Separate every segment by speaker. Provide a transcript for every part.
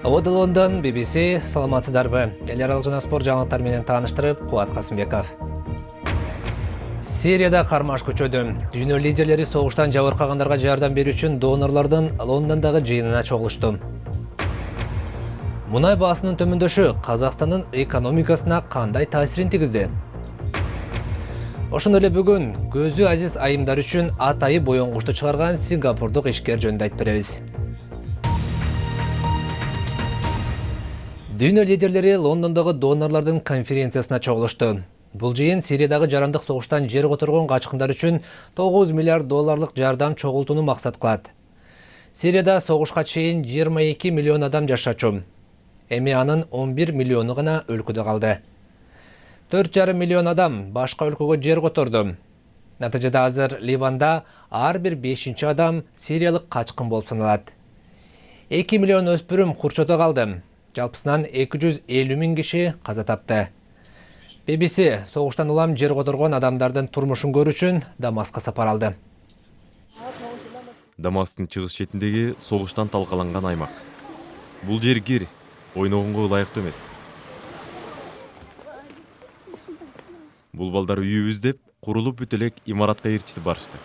Speaker 1: Лондон, BBC, саламатсыздарбы. Эл аралык жана спорт жаңылыктары менен тааныштырып, Кубат Касымбеков. Сирияда кармаш көчөдө. Дүйнө лидерлери согуштан жабыркагандарга жардам берүү үчүн донорлордун Лондондогу жыйынына чогулушту. Мунай баасынын төмөндөшү Казакстандын экономикасына кандай таасирин тийгизди? Ошондой эле бүгүн көзү азиз айымдар үчүн атайы боёңгушту чыгарган сингапурдук ишкер жөнүндө айтып беребиз. Дүйнө лидерлери Лондондогу донорлордун конференциясына чогулушту. Бул жыйын Сириядагы жарандык согуштан жер которгон качкындар үчүн 9 миллиард долларлык жардам чогултууну максат кылат. Сирияда согушка чейин 22 миллион адам жашачу. Эми анын 11 миллиону гана өлкөдө калды. 4,5 миллион адам башка өлкөгө жер которду. Натыйжада азыр Ливанда ар бир 5-чи адам сириялык качкын болуп саналат. 2 миллион өспүрүм курчоодо калды. Жалпысынан 250 миң киши каза тапты. BBC согуштан улам жер которгон адамдардын турмушун көрүү үчүн Дамаска сапар алды.
Speaker 2: Дамаскын чыгыш четиндеги согуштан талкаланган аймак. Бул жер кир, ойногонго ылайыктуу эмес. Бул балдар үйүбүз деп курулуп бүт элек имаратка ээрчитип барышты.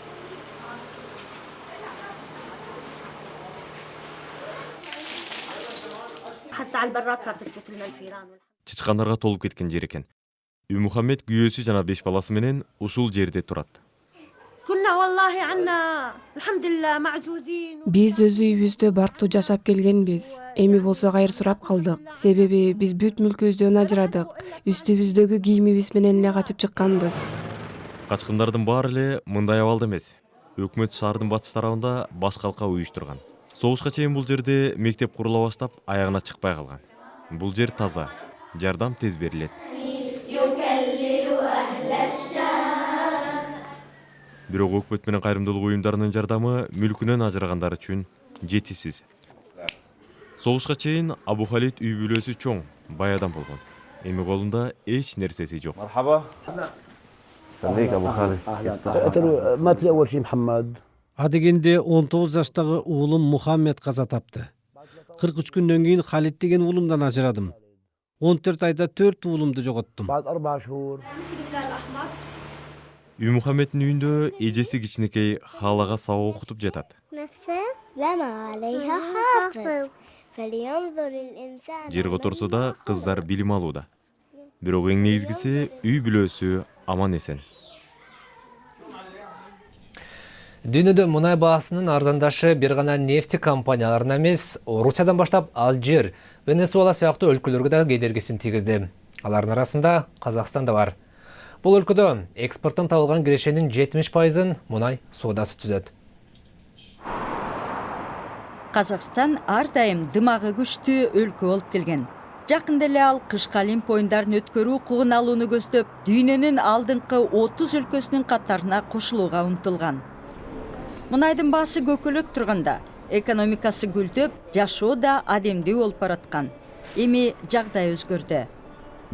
Speaker 2: Чычкандарга толуп кеткен жер экен. Мухаммед күйөөсү жана 5 баласы менен ушул жерде турат.
Speaker 3: Биз өз үйүбүздө барктуу жашап келгенбиз. Эми болсо кайыр сурап калдык. Себеби биз бүт мүлкүбүздөн ажырадык. Үстүбүздөгү кийимибиз менен эле качып чыкканбыз.
Speaker 2: Качкындардын баары эле мындай абалда эмес. Өкмөт шаардын батыш тарабында баш калка уюштурган. Согушка чейин бул жерде мектеп курула баштап, аягына чыкпай калган. Бул жер таза, жардам тез берилет. Бирок өкмөт менен кайрымдуулук уюмдарынын жардамы мүлкүнөн ажырагандар үчүн жетишсиз. Согушка чейин Абу Халид үй бүлөсү чоң, бай адам болгон. Эми колунда эч нерсеси жок.
Speaker 4: خليك ابو خالد مات لي اول شيء محمد
Speaker 5: Адегенде 19 жаштагы уулум Мухаммед каза тапты. 43 күндөн кийин Халид деген уулумдан ажырадым. 14 айда 4 уулумду жоготтум.
Speaker 4: بعد 4 شهور
Speaker 2: Үй Мухаммеддин үйүндө эжеси кичинекей халага сабак окутуп жатат. Жер которсо да кыздар билим алууда. Бирок эң негизгиси үй бүлөсү аман эсен.
Speaker 1: Дүйнөдө мунай баасынын арзандашы бир гана нефти компанияларына эмес, Русиядан баштап Алжир, Венесуэла сыяктуу өлкөлөргө да кедергисин тийгизди. Алардын арасында Казакстан да бар. Бул өлкөдө экспорттон табылган кирешенин 70%-ын мунай соодасы түзөт.
Speaker 6: Казакстан ар дайым дымагы күчтүү өлкө болуп келген. Жакында эле ал кышкы Олимп оюндарын өткөрүү укугун алууну көздөп, дүйнөнүн алдыңкы 30 өлкөсүнүн катарына кошулууга умтулган. Мунайдын баасы көкөлөп турганда, экономикасы гүлдөп, жашоо да адемдүү болуп бараткан. Эми жагдай өзгөрдү.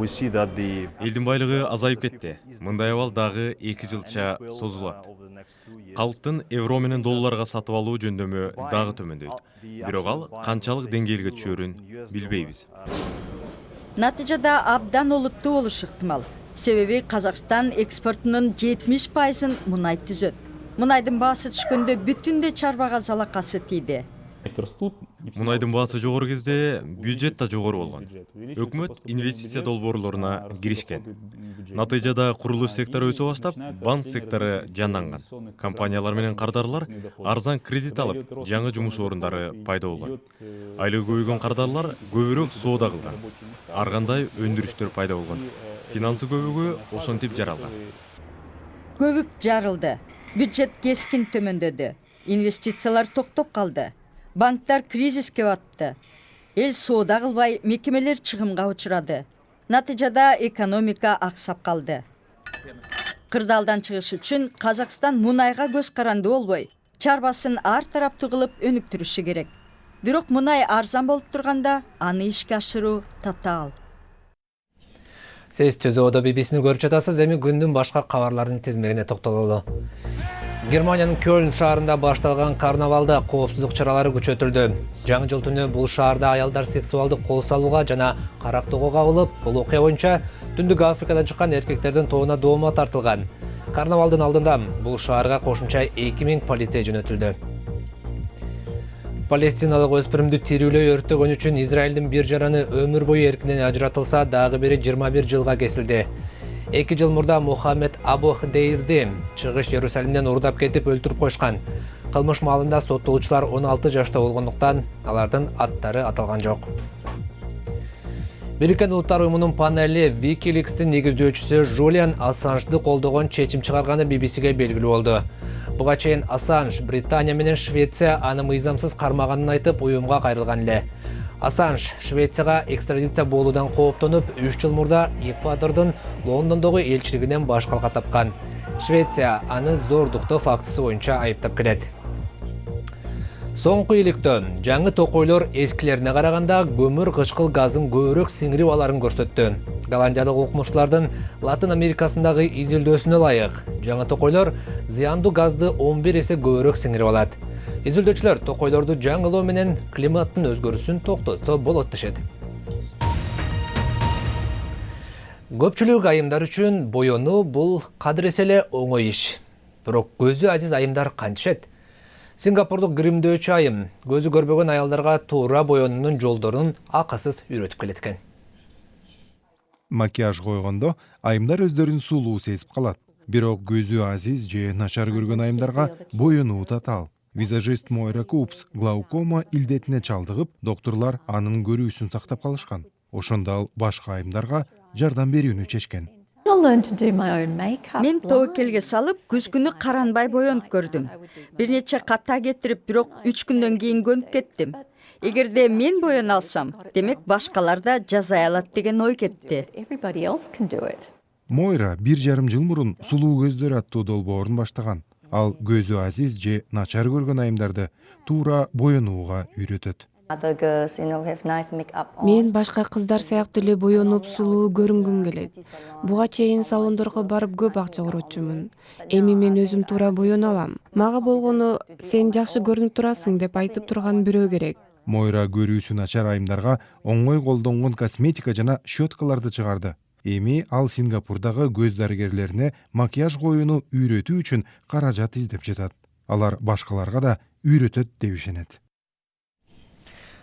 Speaker 2: Элдин байлыгы азайып кетти. Мындай абал дагы 2 жылча созулат. Калктын евро менен долларга сатып алуу жөндөмү дагы төмөндөйт. Бирок ал канчалык деңгээлге түшөрүн билбейбиз.
Speaker 6: Натыйжада абдан олуттуу болушу ыктымал. Себеби Казакстан экспортунун 70%-ын мунай түзөт. Мунайдын баасы түшкөндө бүтүндөй чарбага залакасы тийди.
Speaker 2: Мунайдын баасы жогору кезде бюджет да жогору болгон. Өкмөт инвестиция долбоорлоруна киришкен. Натыйжада курулуш сектору өсө баштап, банк сектору жанданган. Компаниялар менен кардарлар арзан кредит алып, жаңы жумуш орундары пайда болгон. Айлыгы көбөйгөн кардарлар көбүрөөк соода кылган. Ар кандай өндүрүштөр пайда болгон. Финансы көбөгө ошентип жаралган.
Speaker 6: Көбүк жарылды. Бюджет кескин төмөндөдү. Инвестициялар токтоп калды. Банктар кризиске батты. Эл соода кылбай, мекемелер чыгымга учурады. Натыйжада экономика аксап калды. Кырдаалдан чыгыш үчүн Казакстан мунайга көз каранды болбой, чарбасын ар тараптуу кылып өнүктүрүшү керек. Бирок мунай арзан болуп турганда, аны ишке ашыруу татаал.
Speaker 1: Сиз Төзөдө BBC-ни көрүп жатасыз. Эми күндүн башка кабарларынын тизмегине токтололу. Германиянын Кёльн шаарында башталган карнавалда коопсуздук чаралары күчөтүлдү. Жаңы жыл түнү бул шаарда аялдар сексуалдык кол салууга жана карактоого кабылып, бул окуя боюнча Түндүк Африкадан чыккан эркектердин тобуна доома тартылган. Карнавалдын алдында бул шаарга кошумча 2000 полицей жөнөтүлдү. Палестиналык өспүрүмдү тирүүлөй өрттөгөн үчүн Израилдин бир жараны өмүр бою эркинен ажыратылса, дагы бири 21 жылга кесилди. 2 жыл мурда Мухаммед Абу Дейрди Чыгыш Иерусалимден урдап кетип өлтүрүп койшкан. Кылмыш маалында соттолуучулар 16 жашта болгондуктан алардын аттары аталган жок. Бириккен Улуттар уюмунун панели WikiLeaks'тин негиздөөчүсү Жулиан Ассанжды колдогон чечим чыгарганы BBC-ге белгилүү болду. Буга чейин Ассанж Британия менен Швеция аны мыйзамсыз кармаганын айтып уюмга кайрылган эле. Ассанж Швецияга экстрадиция болуудан кооптонуп, 3 жыл мурда Эквадордун Лондондогу элчилигинен баш калка тапкан. Швеция аны зордуктоо фактысы боюнча айыптап келет. Соңку иликтөө жаңы токойлор эскилерине караганда көмүр кычкыл газын көбүрөөк сиңирип аларын көрсөттү. Голландиялык окумуштуулардын Латын Америкасындагы изилдөөсүнө ылайык, жаңы токойлор зыяндуу газды 11 эсе көбүрөөк сиңирип алат. Изилдөөчүлөр токойлорду жаңылоо менен климаттын өзгөрүүсүн токтотсо болот дешет. Көпчүлүк айымдар үчүн боёнуу бул кадыресе эле оңой иш. Бирок көзү азиз айымдар кантишет? Сингапурдук гримдөөчү айым көзү көрбөгөн аялдарга туура боёнуунун жолдорун акысыз үйрөтүп келет экен.
Speaker 7: Макияж койгондо айымдар өздөрүн сулуу сезип калат. Бирок көзү азиз же начар көргөн айымдарга боёнуу татаал. Визажист Мойра Купс глаукома илдетине чалдыгып, доктурлар анын көрүүсүн сактап калышкан. Ошондо ал башка айымдарга жардам берүүнү чечкен.
Speaker 6: Мен тобокелге салып, күз күнү каранбай боёнуп көрдүм. Бир нече ката кетирип, бирок 3 күндөн кийин көнүп кеттим. Эгерде мен боёно алсам, демек башкалар да жасай алат деген ой кетти.
Speaker 7: Мойра 1,5 жыл мурун сулуу көздөр аттуу долбоорун баштаган. Ал көзү азиз же начар көргөн айымдарды туура боёнууга үйрөтөт.
Speaker 3: Мен башка кыздар сыяктуу эле боёнуп сулуу көрүнгүм келет. Буга чейин салондорго барып көп акча коротчумун. Эми мен өзүм туура боёно алам. Мага болгону сен жакшы көрүнүп турасың деп айтып турган бирөө керек.
Speaker 7: Мойра көрүүсү начар айымдарга оңой колдонгон косметика жана щеткаларды чыгарды. Эми ал Сингапурдагы көз дарыгерлерине макияж коюуну үйрөтүү үчүн каражат издеп жатат. Алар башкаларга да үйрөтөт деп ишенет.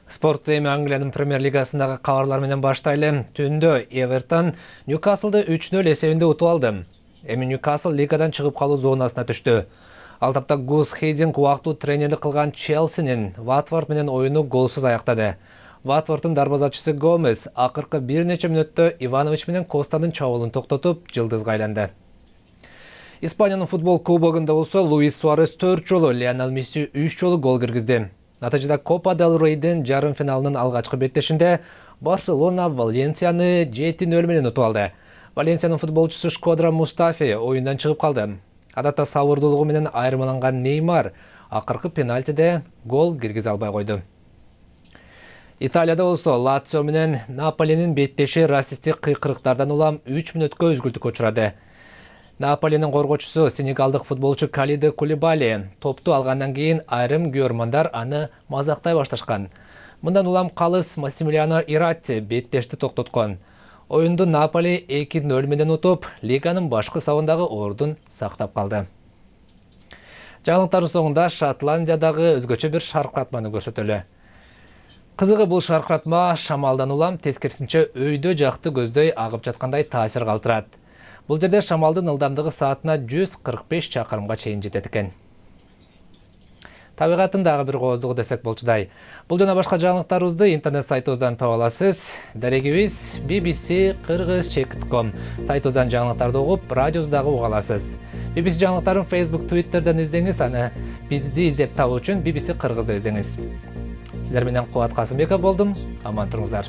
Speaker 1: Спортту эми Англиянын Премьер Лигасындагы кабарлар менен баштайлы. Түндө Эвертон Ньюкаслды 3-0 эсебинде утуп алды. Эми Ньюкасл лигадан чыгып калуу зонасына түштү. Ал тапта Гус Хейдинг убактылуу тренерлик кылган Челсинин Ватфорд менен оюну голсуз аяктады. Ватфордтун дарбазачысы Гомес акыркы бир нече мүнөттө Иванович менен Костанын чабуулун токтотуп, жылдызга айланды. Испаниянын футбол кубогунда болсо Луис Суарес 4 жолу, Лионел Месси 3 жолу гол киргизди. Натыйжада Копа дел Рейдин жарым финалынын алгачкы беттешинде Барселона Валенсияны 7-0 менен утуп алды. Валенсиянын футболчусу Шкодра Мустафи оюндан чыгып калды. Адатта сабырдуулугу менен айырмаланган Неймар акыркы пенальтиде гол киргизе албай койду. Италияда болсо Лацио менен Наполинин беттеши расисттик кыйкырыктардан улам 3 мүнөткө өзгүлтүккө учурады. Наполинин коргоочусу сенегалдык футболчу Калиде Кулибали топту алгандан кийин айрым көрмандар аны мазактай башташкан. Мындан улам калыс Массимилиано Иратти беттешти токтоткон. Оюнду Наполи 2-0 менен утуп, лиганын башкы сабындагы ордун сактап калды. Жаңылыктардын соңунда Шотландиядагы өзгөчө бир шаркыратманы көрсөтөлү. Кызыгы бул шаркыратма шамалдан улам тескерисинче өйдө жакты көздөй агып жаткандай таасир калтырат. Бул жерде шамалдын ылдамдыгы саатына 145 чакырымга чейин жетет экен. Табигаттын дагы бир кооздугу десек болчудай. Бул жана башка жаңылыктарыбызды интернет сайтыбыздан таба аласыз. Дарегибиз bbc-kyrgyz.com сайтыбыздан жаңылыктарды угуп, радиобуздагы уга аласыз. BBC жаңылыктарын Facebook, Twitter'дан издеңиз, аны бизди издеп табуу үчүн BBC Кыргызда издеңиз. Сиздер менен Кубат Касымбеков болдум. Аман туруңуздар.